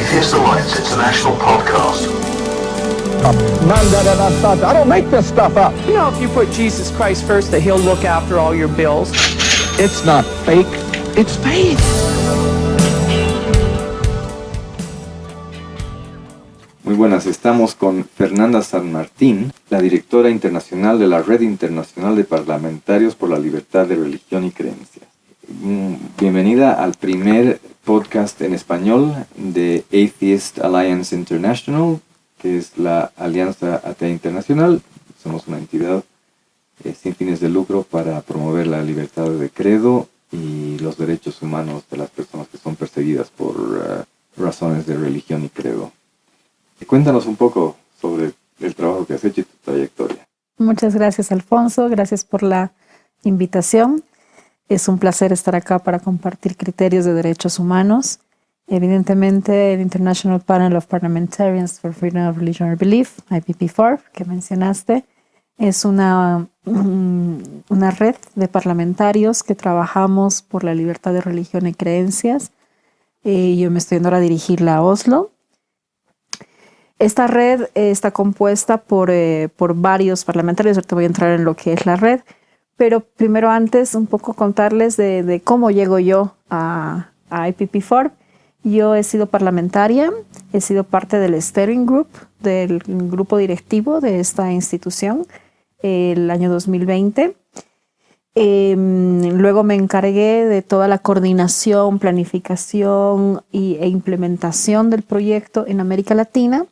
Atheist Alliance International podcast. I don't make this stuff up. You know, if you put Jesus Christ first, that he'll look after all your bills. It's not fake, it's faith. Muy buenas, estamos con Fernanda San Martín, la directora internacional de la Red Internacional de Parlamentarios por la Libertad de Religión y Creencias. Bienvenida al primer podcast en español de Atheist Alliance International, que es la Alianza Atea Internacional. Somos una entidad sin fines de lucro para promover la libertad de credo y los derechos humanos de las personas que son perseguidas por razones de religión y credo. Cuéntanos un poco sobre el trabajo que has hecho y tu trayectoria. Muchas gracias, Alfonso. Gracias por la invitación. Es un placer estar acá para compartir criterios de derechos humanos. Evidentemente, el International Panel of Parliamentarians for Freedom of Religion or Belief, IPP4, que mencionaste, es una red de parlamentarios que trabajamos por la libertad de religión y creencias. Yo me estoy yendo ahora a dirigirla a Oslo. Esta red está compuesta por varios parlamentarios. Ahorita voy a entrar en lo que es la red, pero primero antes un poco contarles de cómo llego yo a IPP4. Yo he sido parlamentaria, he sido parte del steering group, del grupo directivo de esta institución el año 2020. Luego me encargué de toda la coordinación, planificación e implementación del proyecto en América Latina.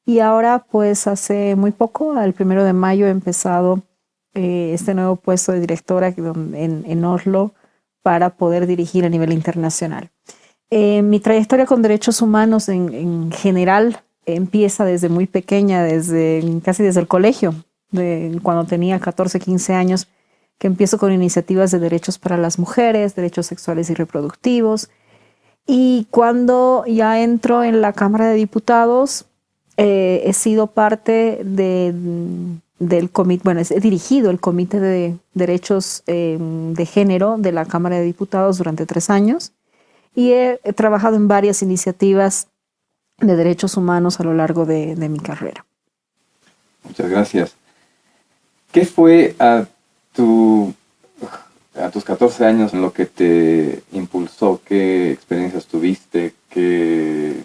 Y ahora, pues hace muy poco, el 1 de mayo, he empezado este nuevo puesto de directora en Oslo para poder dirigir a nivel internacional. Mi trayectoria con derechos humanos en general empieza desde muy pequeña, casi desde el colegio, cuando tenía 14, 15 años, que empiezo con iniciativas de derechos para las mujeres, derechos sexuales y reproductivos. Y cuando ya entro en la Cámara de Diputados, he sido parte del comité, he dirigido el Comité de Derechos de Género de la Cámara de Diputados durante 3 años y he trabajado en varias iniciativas de derechos humanos a lo largo de mi carrera. Muchas gracias. ¿Qué fue a tus 14 años en lo que te impulsó? ¿Qué experiencias tuviste? ¿Qué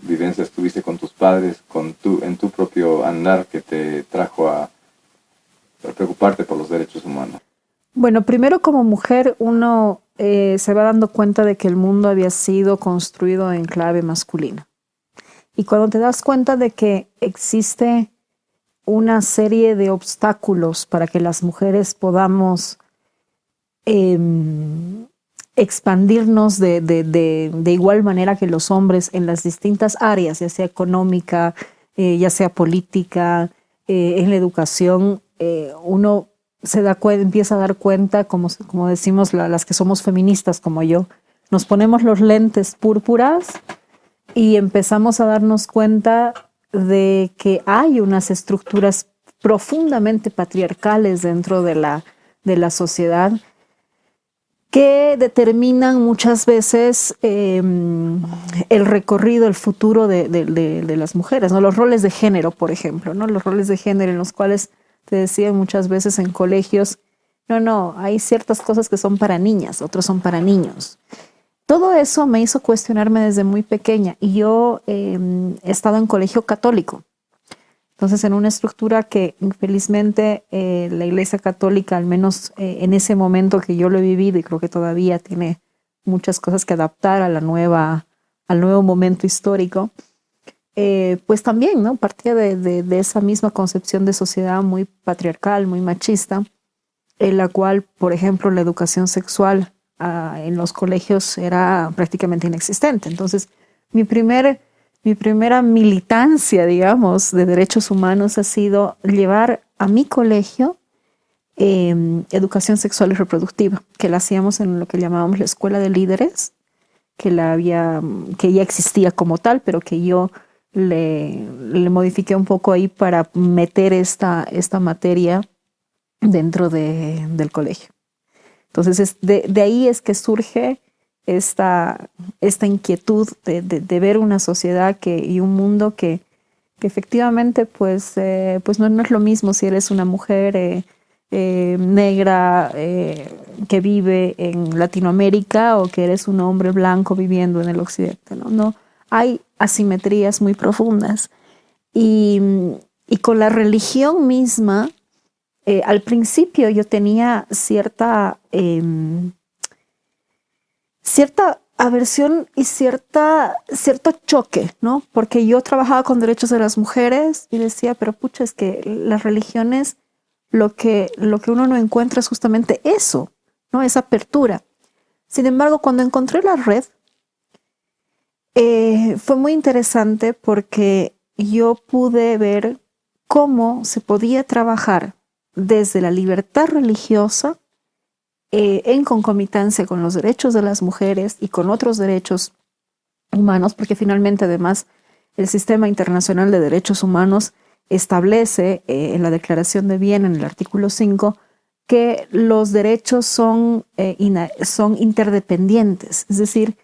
vivencias tuviste con tus padres, en tu propio andar que te trajo a preocuparte por los derechos humanos? Bueno, primero como mujer uno se va dando cuenta de que el mundo había sido construido en clave masculina. Y cuando te das cuenta de que existe una serie de obstáculos para que las mujeres podamos expandirnos de igual manera que los hombres en las distintas áreas, ya sea económica, ya sea política, en la educación, uno empieza a dar cuenta, como decimos las que somos feministas como yo, nos ponemos los lentes púrpuras y empezamos a darnos cuenta de que hay unas estructuras profundamente patriarcales dentro de la sociedad que determinan muchas veces el recorrido, el futuro de las mujeres, ¿no? Los roles de género, por ejemplo, ¿no? Los roles de género en los cuales te decían muchas veces en colegios, no, hay ciertas cosas que son para niñas, otras son para niños. Todo eso me hizo cuestionarme desde muy pequeña y yo he estado en colegio católico. Entonces, en una estructura que infelizmente la Iglesia Católica, al menos en ese momento que yo lo he vivido, y creo que todavía tiene muchas cosas que adaptar al nuevo momento histórico, pues también, ¿no? Partía de esa misma concepción de sociedad muy patriarcal, muy machista, en la cual, por ejemplo, la educación sexual en los colegios era prácticamente inexistente. Entonces, mi primera militancia, digamos, de derechos humanos ha sido llevar a mi colegio educación sexual y reproductiva, que la hacíamos en lo que llamábamos la Escuela de Líderes, que ya existía como tal, pero que yo le modifiqué un poco ahí para meter esta materia dentro del colegio. Entonces, de ahí es que surge esta inquietud de ver una sociedad y un mundo que efectivamente pues no es lo mismo si eres una mujer negra que vive en Latinoamérica o que eres un hombre blanco viviendo en el occidente, ¿no? No, hay asimetrías muy profundas. Y con la religión misma, al principio yo tenía cierta aversión y cierto choque, ¿no? Porque yo trabajaba con derechos de las mujeres y decía, pero pucha, es que las religiones, lo que uno no encuentra es justamente eso, ¿no? Esa apertura. Sin embargo, cuando encontré la red, fue muy interesante porque yo pude ver cómo se podía trabajar desde la libertad religiosa en concomitancia con los derechos de las mujeres y con otros derechos humanos, porque finalmente además el Sistema Internacional de Derechos Humanos establece en la Declaración de Viena, en el artículo 5, que los derechos son interdependientes, es decir,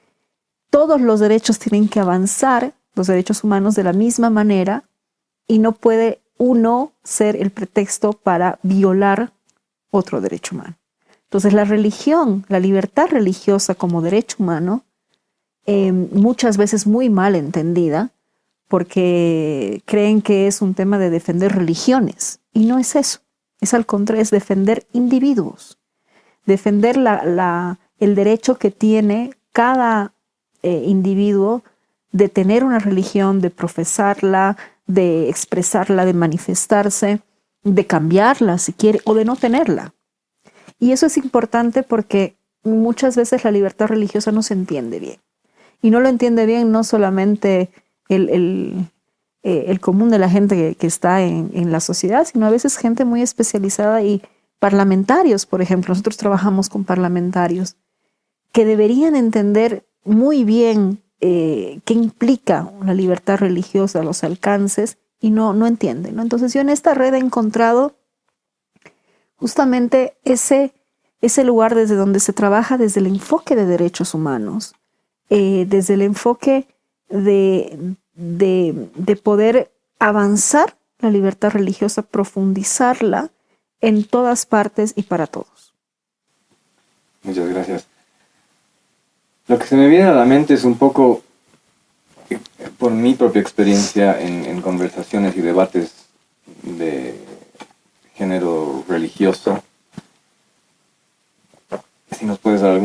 todos los derechos tienen que avanzar, los derechos humanos, de la misma manera, y no puede uno ser el pretexto para violar otro derecho humano. Entonces la religión, la libertad religiosa como derecho humano, muchas veces muy mal entendida, porque creen que es un tema de defender religiones, y no es eso, es al contrario, es defender individuos, defender el derecho que tiene cada individuo de tener una religión, de profesarla, de expresarla, de manifestarse, de cambiarla si quiere o de no tenerla. Y eso es importante porque muchas veces la libertad religiosa no se entiende bien. Y no lo entiende bien no solamente el común de la gente que está en la sociedad, sino a veces gente muy especializada y parlamentarios, por ejemplo. Nosotros trabajamos con parlamentarios que deberían entender muy bien qué implica la libertad religiosa, los alcances, y no entienden, ¿no? Entonces yo en esta red he encontrado justamente ese lugar desde donde se trabaja desde el enfoque de derechos humanos, desde el enfoque de poder avanzar la libertad religiosa, profundizarla en todas partes y para todos. Muchas gracias. Lo que se me viene a la mente es un poco, por mi propia experiencia en conversaciones y debates de género religioso, si nos puedes dar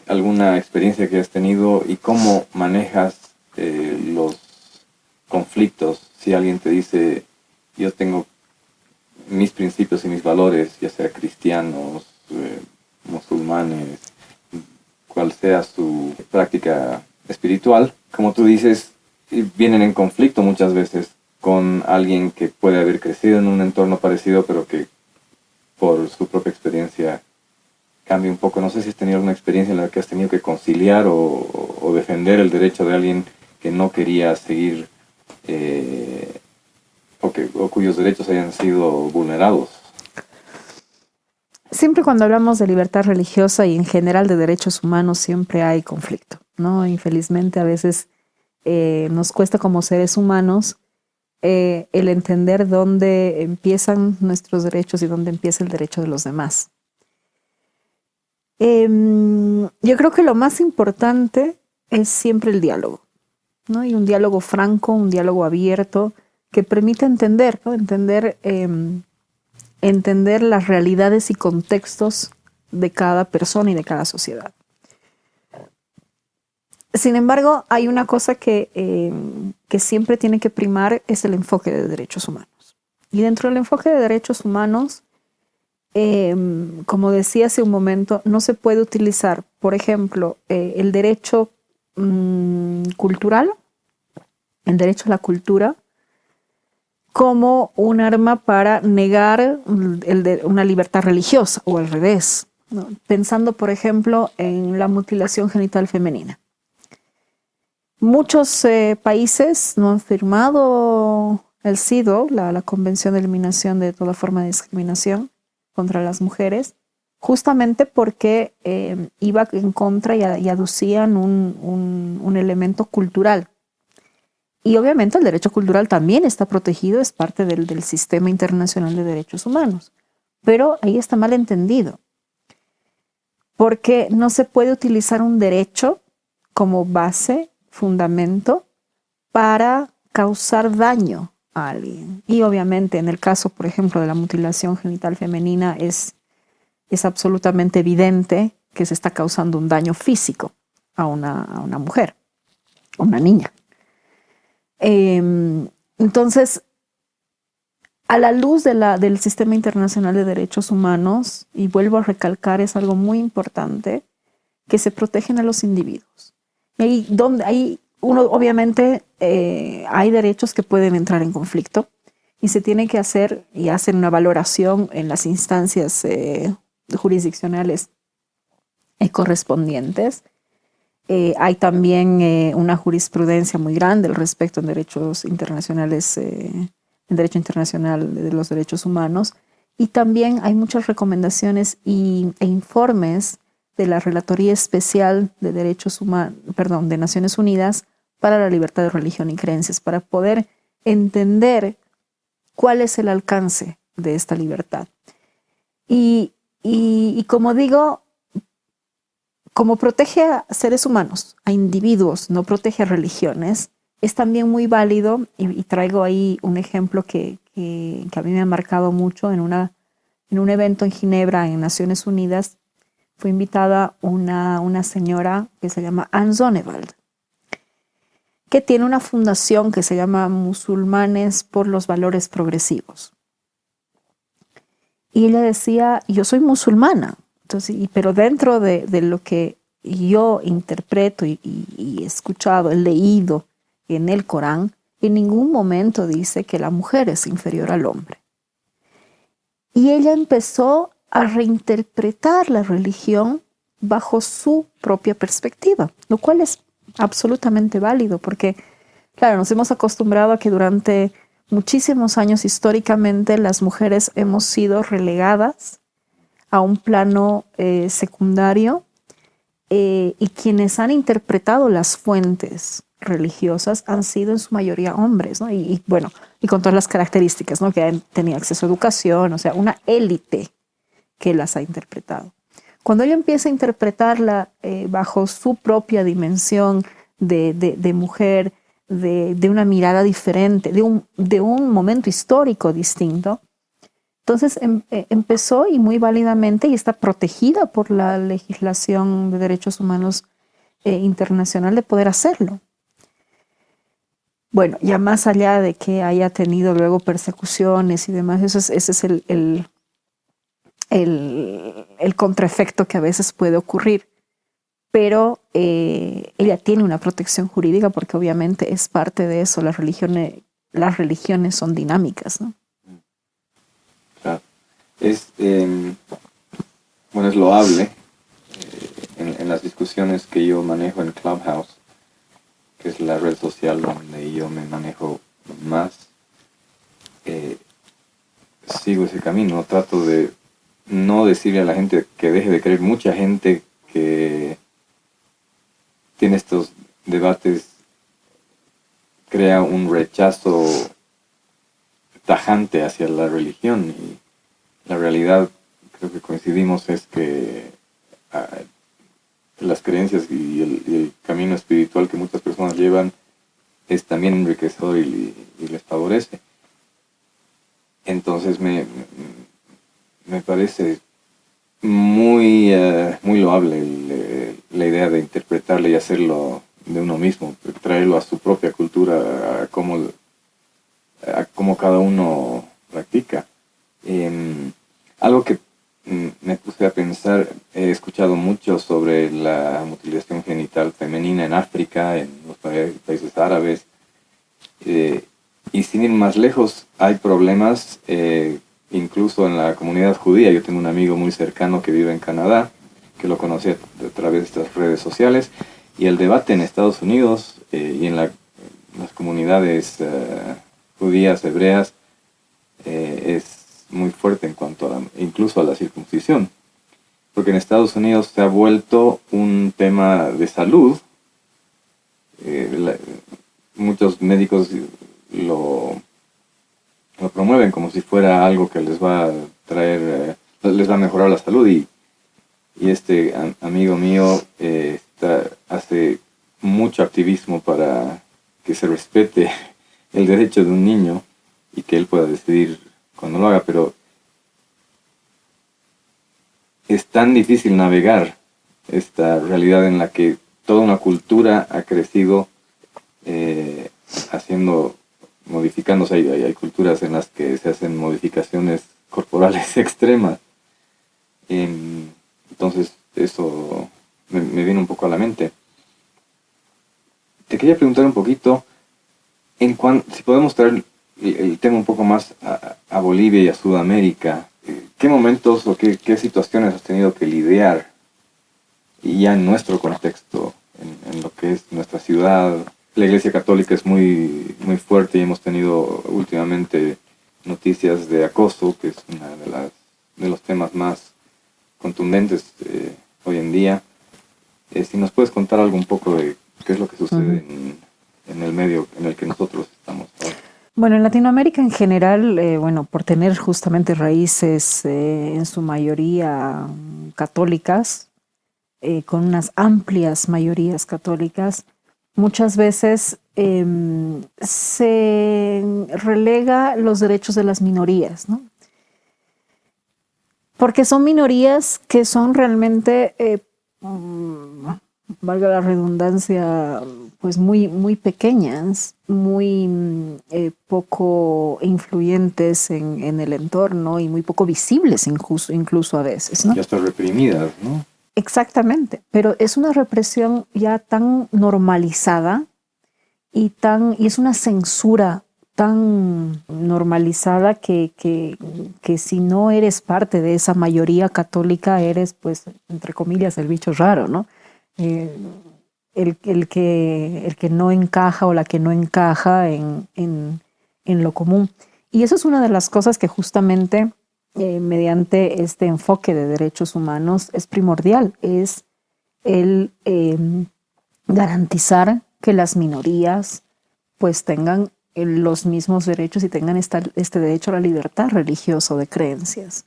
alguna experiencia que has tenido y cómo manejas los conflictos. Si alguien te dice, yo tengo mis principios y mis valores, ya sea cristianos, musulmanes, cual sea su práctica espiritual, como tú dices, vienen en conflicto muchas veces con alguien que puede haber crecido en un entorno parecido, pero que por su propia experiencia cambia un poco. No sé si has tenido alguna experiencia en la que has tenido que conciliar o defender el derecho de alguien que no quería seguir o cuyos derechos hayan sido vulnerados. Siempre cuando hablamos de libertad religiosa y en general de derechos humanos siempre hay conflicto, ¿no? Infelizmente a veces nos cuesta como seres humanos el entender dónde empiezan nuestros derechos y dónde empieza el derecho de los demás. Yo creo que lo más importante es siempre el diálogo, ¿no? Y un diálogo franco, un diálogo abierto que permita entender, ¿no? Entender las realidades y contextos de cada persona y de cada sociedad. Sin embargo, hay una cosa que siempre tiene que primar, es el enfoque de derechos humanos. Y dentro del enfoque de derechos humanos, como decía hace un momento, no se puede utilizar, por ejemplo, el derecho cultural, el derecho a la cultura, como un arma para negar una libertad religiosa, o al revés, ¿no? Pensando, por ejemplo, en la mutilación genital femenina. Muchos países no han firmado el CEDAW, la Convención de Eliminación de toda forma de discriminación contra las mujeres, justamente porque iba en contra y aducían un elemento cultural. Y obviamente el derecho cultural también está protegido, es parte del sistema internacional de derechos humanos. Pero ahí está mal entendido, porque no se puede utilizar un derecho como base, fundamento, para causar daño a alguien. Y obviamente en el caso, por ejemplo, de la mutilación genital femenina es absolutamente evidente que se está causando un daño físico a una mujer, a una niña. Entonces, a la luz del sistema internacional de derechos humanos, y vuelvo a recalcar, es algo muy importante, que se protegen a los individuos. Y ahí uno, obviamente, hay derechos que pueden entrar en conflicto y se tiene que hacer y hacen una valoración en las instancias jurisdiccionales correspondientes. Hay también una jurisprudencia muy grande al respecto en derechos internacionales, en derecho internacional de los derechos humanos, y también hay muchas recomendaciones e informes de la Relatoría Especial de Derechos Humanos, de Naciones Unidas para la Libertad de Religión y Creencias, para poder entender cuál es el alcance de esta libertad. Y como digo, como protege a seres humanos, a individuos, no protege a religiones, es también muy válido, y traigo ahí un ejemplo que a mí me ha marcado mucho en un evento en Ginebra, en Naciones Unidas. Fue invitada una señora que se llama Anne Zonneveld, que tiene una fundación que se llama Musulmanes por los Valores Progresivos. Y ella decía, yo soy musulmana, entonces, pero dentro de lo que yo interpreto y he escuchado, he leído en el Corán, en ningún momento dice que la mujer es inferior al hombre. Y ella empezó a reinterpretar la religión bajo su propia perspectiva, lo cual es absolutamente válido, porque, claro, nos hemos acostumbrado a que durante muchísimos años históricamente las mujeres hemos sido relegadas a un plano secundario, y quienes han interpretado las fuentes religiosas han sido en su mayoría hombres, ¿no? Y con todas las características, ¿no? Que han tenido acceso a educación, o sea, una élite que las ha interpretado. Cuando ella empieza a interpretarla bajo su propia dimensión de mujer, de una mirada diferente, de un momento histórico distinto, entonces empezó, y muy válidamente, y está protegida por la legislación de derechos humanos internacional, de poder hacerlo. Bueno, ya más allá de que haya tenido luego persecuciones y demás, ese es el contraefecto que a veces puede ocurrir. Pero ella tiene una protección jurídica porque obviamente es parte de eso. Las religiones son dinámicas, ¿no? Claro. Es loable en las discusiones que yo manejo en Clubhouse, que es la red social donde yo me manejo más. Sigo ese camino, trato de no decirle a la gente que deje de creer. Mucha gente que tiene estos debates crea un rechazo tajante hacia la religión, y la realidad, creo que coincidimos, es que las creencias y el camino espiritual que muchas personas llevan es también enriquecedor y les favorece. Entonces me parece muy loable la idea de interpretarle y hacerlo de uno mismo, traerlo a su propia cultura, a cómo cada uno practica. Algo que me puse a pensar, he escuchado mucho sobre la mutilación genital femenina en África, en los países árabes, y sin ir más lejos, hay problemas incluso en la comunidad judía. Yo tengo un amigo muy cercano que vive en Canadá, que lo conocí a través de estas redes sociales, y el debate en Estados Unidos y en las comunidades judías, hebreas, es muy fuerte en cuanto incluso a la circuncisión. porque en Estados Unidos se ha vuelto un tema de salud. Muchos médicos lo promueven como si fuera algo que les va a traer, les va a mejorar la salud, y este amigo mío hace mucho activismo para que se respete el derecho de un niño y que él pueda decidir cuando lo haga, pero es tan difícil navegar esta realidad en la que toda una cultura ha crecido modificándose. Hay culturas en las que se hacen modificaciones corporales extremas. Entonces eso me viene un poco a la mente. Te quería preguntar un poquito, si podemos traer el tema un poco más a Bolivia y a Sudamérica. ¿Qué momentos o qué situaciones has tenido que lidiar, y ya en nuestro contexto, en lo que es nuestra ciudad? La Iglesia Católica es muy, muy fuerte, y hemos tenido últimamente noticias de acoso, que es uno de los temas más contundentes hoy en día. Si nos puedes contar algo un poco de qué es lo que sucede en el medio en el que nosotros estamos ahora. Bueno, en Latinoamérica en general, por tener justamente raíces en su mayoría católicas, con unas amplias mayorías católicas, muchas veces se relega los derechos de las minorías, ¿no? Porque son minorías que son realmente, valga la redundancia, pues muy, muy pequeñas, muy poco influyentes en el entorno, y muy poco visibles incluso a veces, ¿no? Ya están reprimidas, ¿no? Exactamente, pero es una represión ya tan normalizada y es una censura tan normalizada que si no eres parte de esa mayoría católica, eres, pues, entre comillas, el bicho raro, ¿no? El que no encaja, o la que no encaja en lo común. Y eso es una de las cosas que justamente mediante este enfoque de derechos humanos es primordial, es el garantizar que las minorías pues tengan los mismos derechos y tengan este derecho a la libertad religiosa de creencias.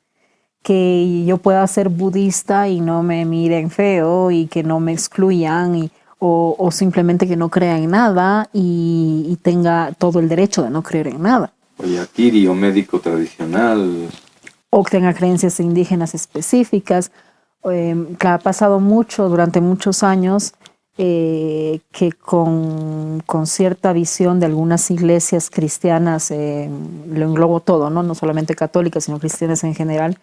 Que yo pueda ser budista y no me miren feo, y que no me excluyan, o simplemente que no crea en nada y tenga todo el derecho de no creer en nada. O yaquiri, o médico tradicional. O que tenga creencias indígenas específicas, que ha pasado mucho durante muchos años, que con cierta visión de algunas iglesias cristianas, lo englobo todo, ¿no? No solamente católicas, sino cristianas en general,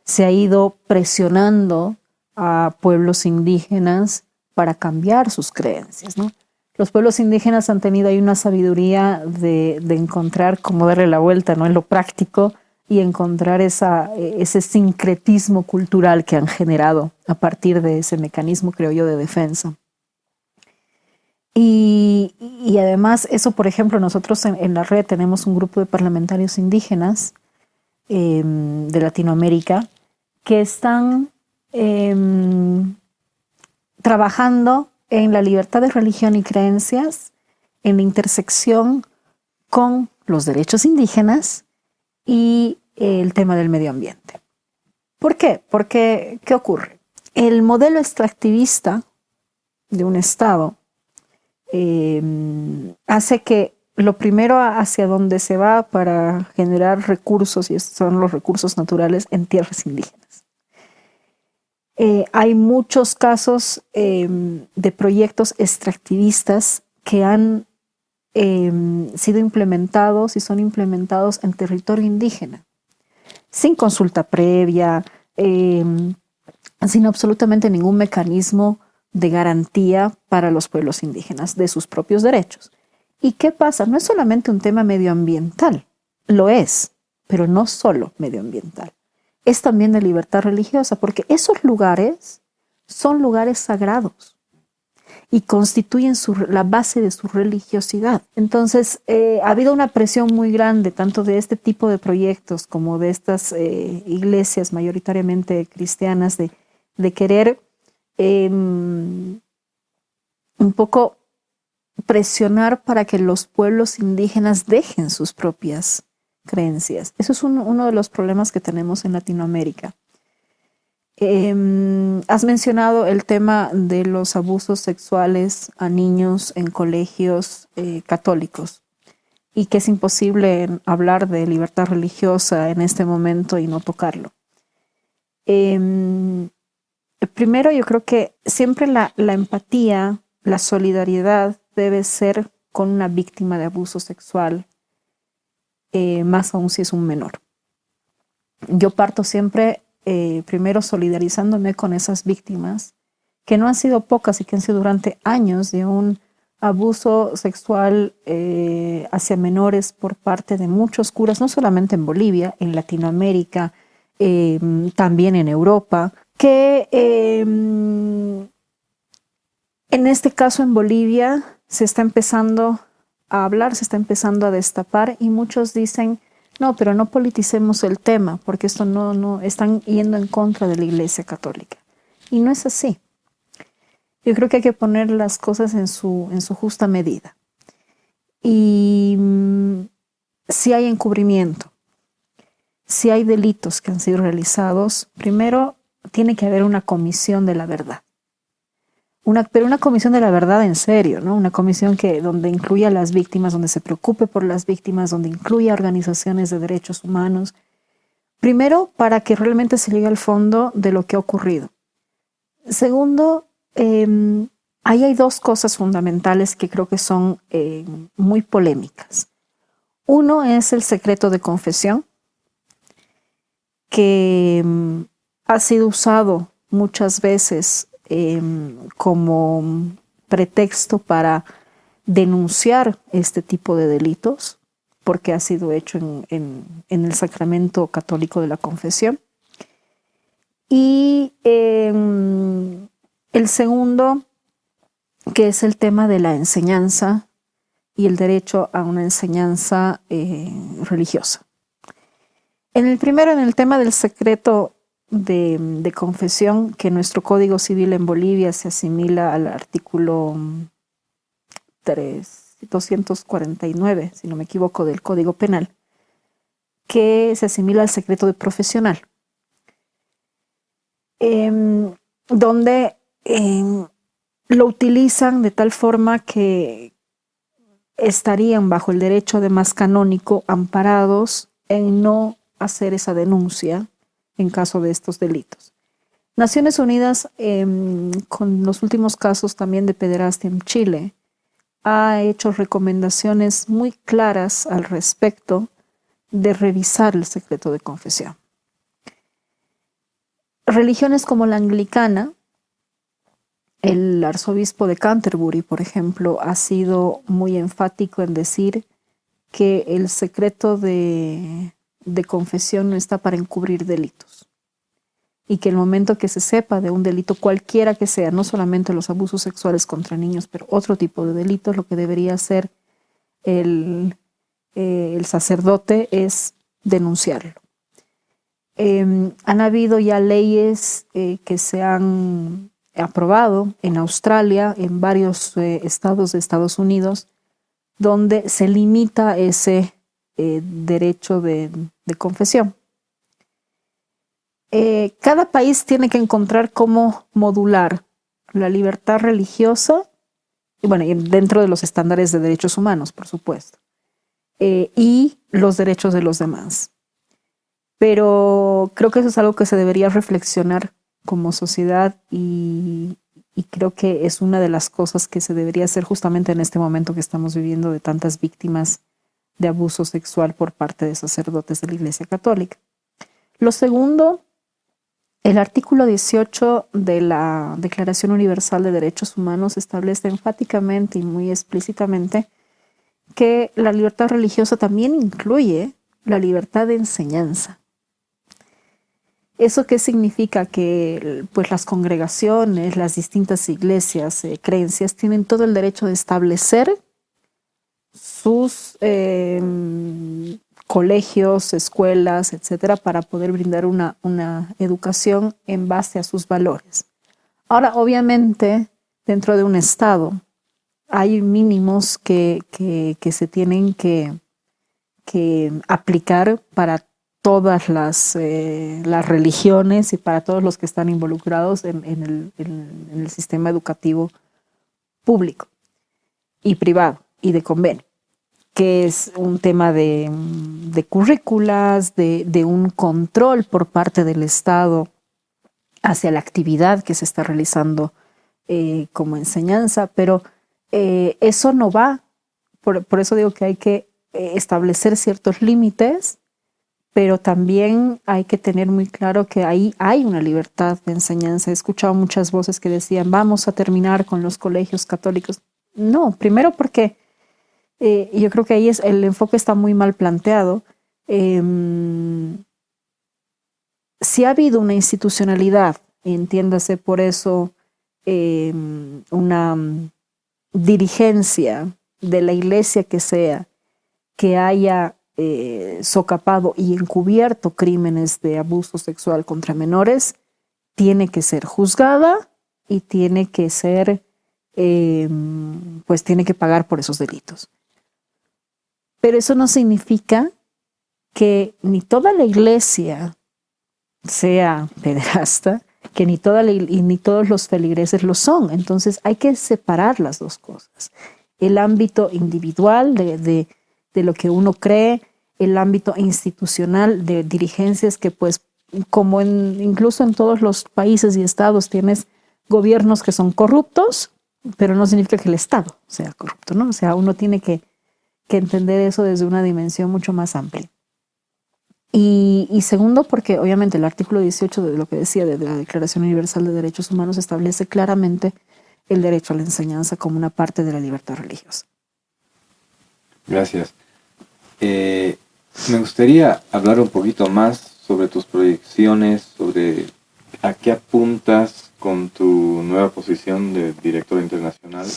se ha ido presionando a pueblos indígenas para cambiar sus creencias, ¿no? Los pueblos indígenas han tenido ahí una sabiduría de encontrar cómo darle la vuelta, ¿no? En lo práctico, y encontrar ese sincretismo cultural que han generado a partir de ese mecanismo, creo yo, de defensa. Y además eso, por ejemplo, nosotros en la red tenemos un grupo de parlamentarios indígenas de Latinoamérica que están trabajando en la libertad de religión y creencias, en la intersección con los derechos indígenas y el tema del medio ambiente. ¿Por qué? Porque, ¿qué ocurre? El modelo extractivista de un Estado hace que lo primero hacia donde se va para generar recursos, y estos son los recursos naturales, en tierras indígenas. Hay muchos casos de proyectos extractivistas que han sido implementados y son implementados en territorio indígena, sin consulta previa, sin absolutamente ningún mecanismo de garantía para los pueblos indígenas de sus propios derechos. ¿Y qué pasa? No es solamente un tema medioambiental, lo es, pero no solo medioambiental. Es también de libertad religiosa, porque esos lugares son lugares sagrados y constituyen la base de su religiosidad. Entonces, ha habido una presión muy grande, tanto de este tipo de proyectos como de estas iglesias mayoritariamente cristianas, de querer un poco presionar para que los pueblos indígenas dejen sus propias creencias. Eso es uno de los problemas que tenemos en Latinoamérica. Has mencionado el tema de los abusos sexuales a niños en colegios católicos y que es imposible hablar de libertad religiosa en este momento y no tocarlo. Primero, yo creo que siempre la empatía, la solidaridad debe ser con una víctima de abuso sexual, más aún si es un menor. Yo parto siempre primero solidarizándome con esas víctimas, que no han sido pocas y que han sido durante años de un abuso sexual hacia menores por parte de muchos curas, no solamente en Bolivia, en Latinoamérica, también en Europa, que en este caso en Bolivia se está empezando a hablar, se está empezando a destapar y muchos dicen, no, pero no politicemos el tema porque esto no están yendo en contra de la Iglesia Católica. Y no es así. Yo creo que hay que poner las cosas en su justa medida. Y si hay encubrimiento, si hay delitos que han sido realizados, primero tiene que haber una comisión de la verdad. Pero una comisión de la verdad en serio, ¿no? Una comisión donde incluya a las víctimas, donde se preocupe por las víctimas, donde incluya organizaciones de derechos humanos. Primero, para que realmente se llegue al fondo de lo que ha ocurrido. Segundo, ahí hay dos cosas fundamentales que creo que son muy polémicas. Uno es el secreto de confesión, que ha sido usado muchas veces como pretexto para denunciar este tipo de delitos, porque ha sido hecho en el sacramento católico de la confesión. Y el segundo, que es el tema de la enseñanza y el derecho a una enseñanza religiosa. En el primero, en el tema del secreto de confesión, que nuestro Código Civil en Bolivia se asimila al artículo 249, si no me equivoco, del Código Penal, que se asimila al secreto de profesional, donde lo utilizan de tal forma que estarían bajo el derecho además canónico amparados en no hacer esa denuncia en caso de estos delitos. Naciones Unidas, con los últimos casos también de pederastia en Chile, ha hecho recomendaciones muy claras al respecto de revisar el secreto de confesión. Religiones como la anglicana, el arzobispo de Canterbury, por ejemplo, ha sido muy enfático en decir que el secreto de confesión no está para encubrir delitos y que el momento que se sepa de un delito cualquiera que sea, no solamente los abusos sexuales contra niños, pero otro tipo de delitos, lo que debería hacer el sacerdote es denunciarlo. Han habido ya leyes que se han aprobado en Australia, en varios estados de Estados Unidos, donde se limita ese derecho de confesión. Cada país tiene que encontrar cómo modular la libertad religiosa, y bueno, dentro de los estándares de derechos humanos, por supuesto, y los derechos de los demás. Pero creo que eso es algo que se debería reflexionar como sociedad y creo que es una de las cosas que se debería hacer justamente en este momento que estamos viviendo de tantas víctimas de abuso sexual por parte de sacerdotes de la Iglesia Católica. Lo segundo, el artículo 18 de la Declaración Universal de Derechos Humanos establece enfáticamente y muy explícitamente que la libertad religiosa también incluye la libertad de enseñanza. ¿Eso qué significa? Que pues, las congregaciones, las distintas iglesias, creencias, tienen todo el derecho de establecer sus colegios, escuelas, etcétera, para poder brindar una educación en base a sus valores. Ahora, obviamente, dentro de un Estado hay mínimos que se tienen que aplicar para todas las religiones y para todos los que están involucrados en el sistema educativo público y privado y de convenio, que es un tema de currículas, de un control por parte del Estado hacia la actividad que se está realizando como enseñanza, pero eso no va, por eso digo que hay que establecer ciertos límites, pero también hay que tener muy claro que ahí hay una libertad de enseñanza. He escuchado muchas voces que decían, vamos a terminar con los colegios católicos. No, primero porque yo creo que ahí el enfoque está muy mal planteado. Si ha habido una institucionalidad, entiéndase por eso una dirigencia de la iglesia que sea, que haya socapado y encubierto crímenes de abuso sexual contra menores, tiene que ser juzgada y tiene que ser, pues tiene que pagar por esos delitos. Pero eso no significa que ni toda la iglesia sea pederasta, que ni todos los feligreses lo son. Entonces hay que separar las dos cosas. El ámbito individual de lo que uno cree, el ámbito institucional de dirigencias que pues como incluso en todos los países y estados tienes gobiernos que son corruptos, pero no significa que el Estado sea corrupto, ¿no? O sea, uno tiene que entender eso desde una dimensión mucho más amplia. Y segundo, porque obviamente el artículo 18 de lo que decía de la Declaración Universal de Derechos Humanos establece claramente el derecho a la enseñanza como una parte de la libertad religiosa. Gracias. Me gustaría hablar un poquito más sobre tus proyecciones, sobre a qué apuntas con tu nueva posición de directora internacional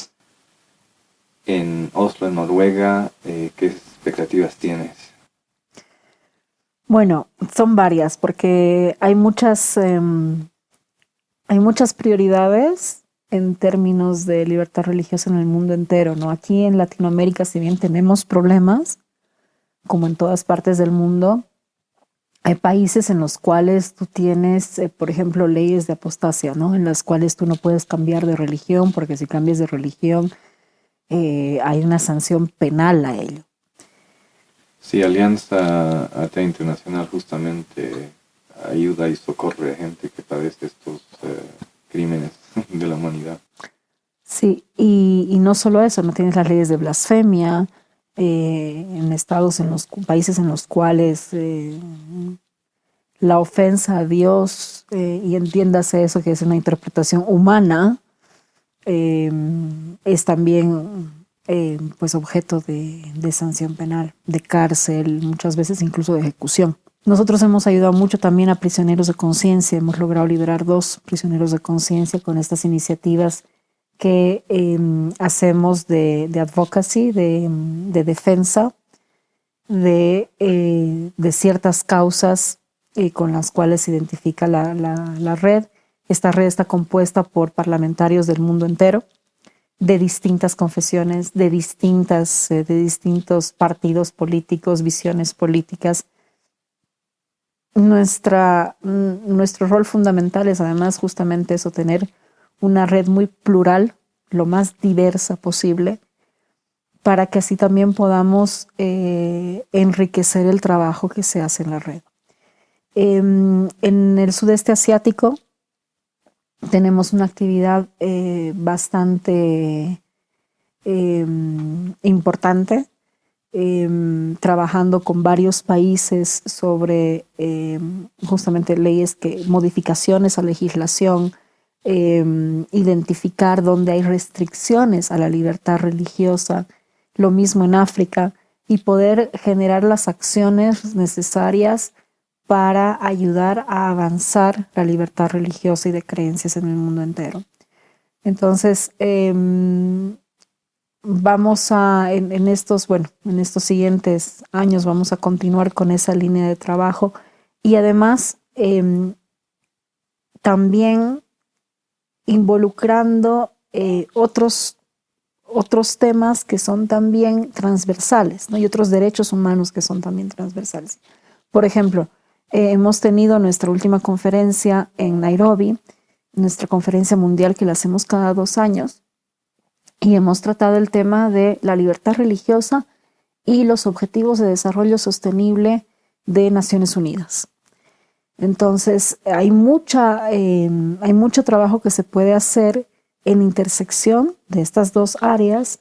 en Oslo, en Noruega. ¿Qué expectativas tienes? Bueno, son varias porque hay muchas prioridades en términos de libertad religiosa en el mundo entero, ¿no? Aquí en Latinoamérica, si bien tenemos problemas, como en todas partes del mundo, hay países en los cuales tú tienes, por ejemplo, leyes de apostasia, ¿no? En las cuales tú no puedes cambiar de religión, porque si cambias de religión hay una sanción penal a ello. Sí, Alianza Atea Internacional justamente ayuda y socorre a gente que padece estos crímenes de la humanidad. Sí, y no solo eso, no tienes las leyes de blasfemia en países en los cuales la ofensa a Dios, y entiéndase eso que es una interpretación humana, es también pues objeto de sanción penal, de cárcel, muchas veces incluso de ejecución. Nosotros hemos ayudado mucho también a prisioneros de conciencia. Hemos logrado liberar 2 prisioneros de conciencia con estas iniciativas que hacemos de advocacy, de defensa de ciertas causas con las cuales se identifica la red. Esta red está compuesta por parlamentarios del mundo entero, de distintas confesiones, de distintos partidos políticos, visiones políticas. Nuestro rol fundamental es además justamente eso, tener una red muy plural, lo más diversa posible, para que así también podamos enriquecer el trabajo que se hace en la red. En el sudeste asiático tenemos una actividad bastante importante, trabajando con varios países sobre justamente modificaciones a legislación, identificar dónde hay restricciones a la libertad religiosa, lo mismo en África, y poder generar las acciones necesarias para ayudar a avanzar la libertad religiosa y de creencias en el mundo entero. Entonces, vamos a, en estos siguientes años vamos a continuar con esa línea de trabajo y además también involucrando otros temas que son también transversales, ¿no? Y otros derechos humanos que son también transversales. Por ejemplo, hemos tenido nuestra última conferencia en Nairobi, nuestra conferencia mundial que la hacemos cada 2 años, y hemos tratado el tema de la libertad religiosa y los objetivos de desarrollo sostenible de Naciones Unidas. Entonces, hay mucho trabajo que se puede hacer en intersección de estas 2 áreas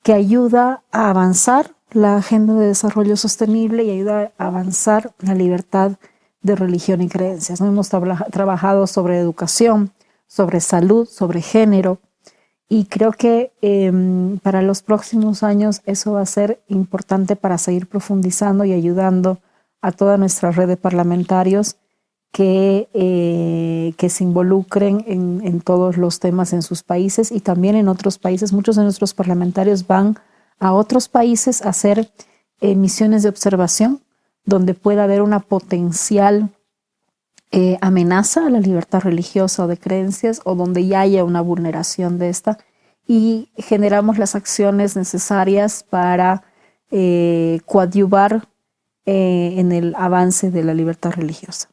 que ayuda a avanzar la agenda de desarrollo sostenible y ayuda a avanzar la libertad de religión y creencias. ¿No? Hemos trabajado sobre educación, sobre salud, sobre género, y creo que para los próximos años eso va a ser importante para seguir profundizando y ayudando a toda nuestra red de parlamentarios que se involucren en todos los temas en sus países y también en otros países. Muchos de nuestros parlamentarios van a otros países a hacer misiones de observación donde pueda haber una potencial amenaza a la libertad religiosa o de creencias o donde ya haya una vulneración de esta, y generamos las acciones necesarias para coadyuvar en el avance de la libertad religiosa.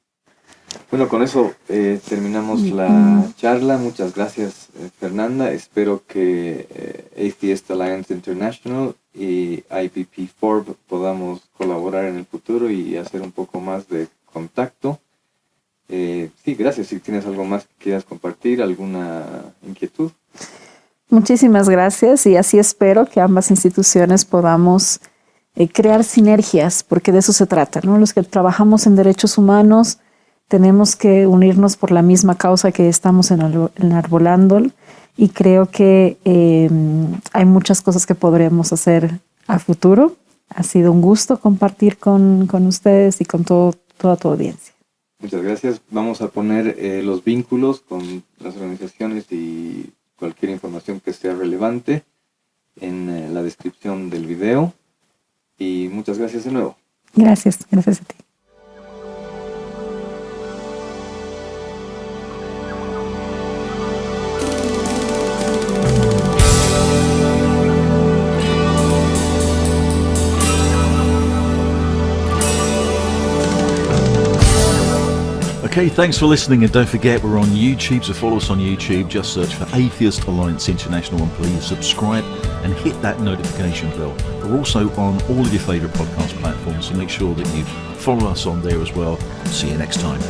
Bueno, con eso terminamos la charla. Muchas gracias, Fernanda. Espero que Atheist Alliance International y IPP4 podamos colaborar en el futuro y hacer un poco más de contacto. Sí, gracias. Si tienes algo más que quieras compartir, alguna inquietud. Muchísimas gracias, y así espero que ambas instituciones podamos crear sinergias, porque de eso se trata, ¿no? Los que trabajamos en derechos humanos tenemos que unirnos por la misma causa que estamos enarbolando, y creo que hay muchas cosas que podremos hacer a futuro. Ha sido un gusto compartir con ustedes y con toda tu audiencia. Muchas gracias. Vamos a poner los vínculos con las organizaciones y cualquier información que sea relevante en la descripción del video. Y muchas gracias de nuevo. Gracias a ti. Okay, thanks for listening, and don't forget we're on YouTube, so follow us on YouTube. Just search for Atheist Alliance International and please subscribe and hit that notification bell. We're also on all of your favourite podcast platforms, so make sure that you follow us on there as well. See you next time.